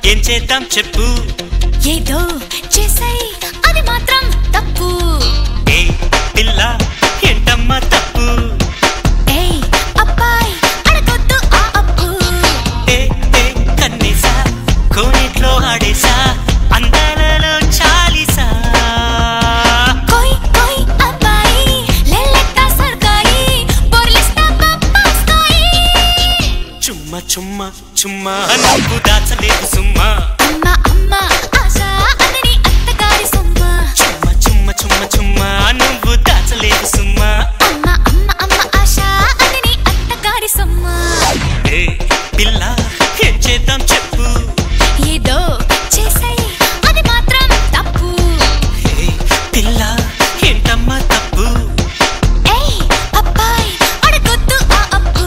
ఏం చేద్దాం చెప్పు ఏదో చేసై అది మాత్రం తప్పు ఏ పిల్ల ఏంటమ్మా తప్పు ఏ అబ్బాయి అడగొద్దు ఆ అప్పు ఏ ఏ కన్నీసా కోనేట్లో ఆడేసా అందాలలో చాలీసా కోయ్ కోయ్ అబ్బాయి లెల్లెత్తా సర్కాయి బోర్లిస్తా పప్పాస్కాయి చుమ్మా చుమ్మా చుమ్మా నువ్వు దాచలేదు సుమ్మా అమ్మ అమ్మ ఆశ అదని అత్తగారి సొమ్మ చుమ్మా చుమ్మా చుమ్మా చుమ్మా నువ్వు దాచలేదు సుమ్మా అమ్మ అమ్మ అమ్మ ఆశ అదని అత్తగారి సొమ్మ ఏ పిల్ల ఏం చేద్దాం చెప్పు ఏదో చేసై అది మాత్రం తప్పు ఏ పిల్ల ఏంటమ్మా తప్పు ఏయ్ అబ్బాయి అడగొద్దు ఆ అప్పు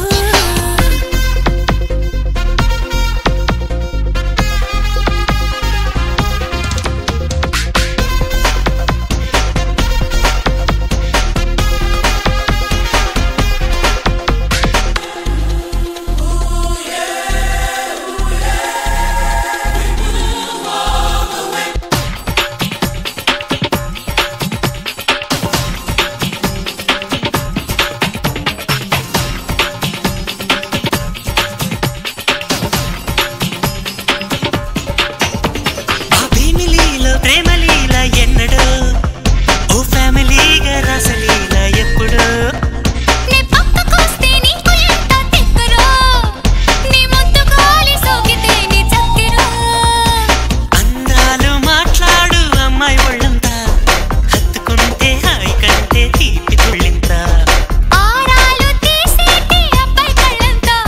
ప్రేమలీల ఎన్నడో ఓ ఫ్యామిలీగా రాసలీల ఎప్పుడో నే పక్కకొస్తే నీకు ఎంత తిక్కరో నీ ముద్దు గాలి సోకితే నీ చక్కెరో అందాలు మాట్లాడు అమ్మాయి ఒళ్ళంతా హత్తుకుంటే హాయి కంటే తీపి తుళ్ళింత ఆరాలు తీసేటి అబ్బాయి కళ్ళంతా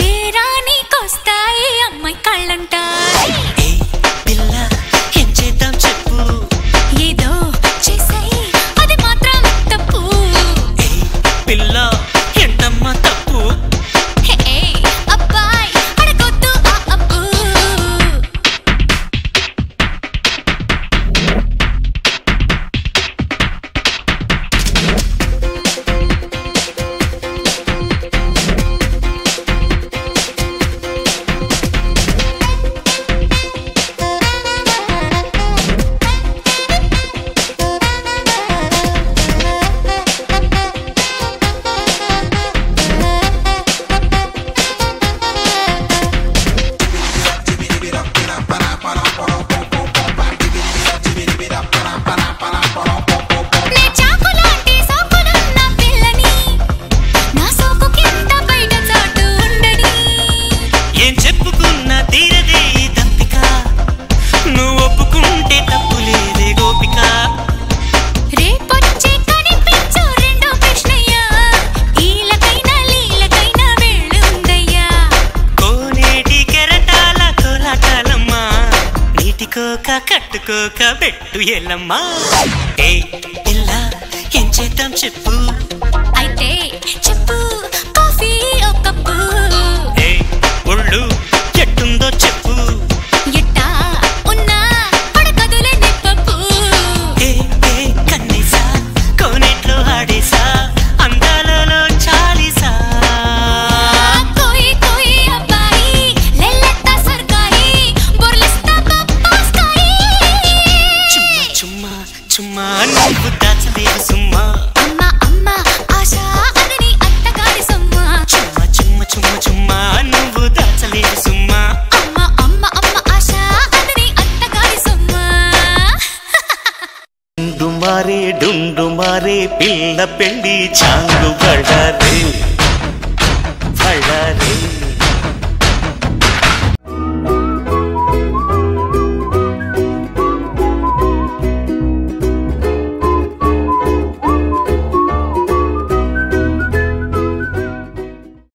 బేరానికొస్తాయి అమ్మాయి కళ్ళంట ఏ పిల్ల ఏం చేద్దాం చెప్పు ఏదో చేసై అది మాత్రం తప్పు ఏ పిల్ల ఏంటమ్మా తప్పు హే అబ్బాయి అడగొద్దు ఆ అప్పు నే చాకులాంటి సోకులున్న పిల్లని నా సోకు కింద బయట చాటు ఉండని ఏం చెప్పుకున్నా తీరదే ఈ దప్పిక నువ్వు ఒప్పుకుంటే తప్పు లేదే గోపిక రేపొచ్చి కనిపించు రెండో కృష్ణయ్య ఈలకైనా లీలకైనా వెళ్ళుందయ్యా కోనేటి కెరటాల కోలాటాలమ్మా నీటికోక కట్టుకోక పెట్టు ఎల్లమ్మా ఏ పిల్ల ఏం చేద్దాం చెప్పు అయితే చెప్పు కాఫీ ఒక కప్పు ఏ ఒళ్ళు ఎట్టుందో చెప్పు ఎట్టా ఉన్నా పడకదులే నిప్పప్పు ఏ ఏ కన్నీసా కోనేట్లో ఆడేసా అందాలలో చాలీసా కోయి కోయి అబ్బాయి లెల్లెత్తా సర్కాయి బోర్లిస్తా పప్పాస్కాయి చుమ్మా చుమ్మా నువ్వు దాచలేదు సుమ్మా అమ్మ అమ్మ ఆశ అదని అత్తగారి సొమ్మ చుమ్మా చుమ్మా చుమ్మా చుమ్మా నువ్వు దాచలేదు సుమ్మా అమ్మ అమ్మ అమ్మ ఆశ అదని అత్తగారి సొమ్మ డుండుమారే పిల్ల పెళ్లి చాంగు బడారే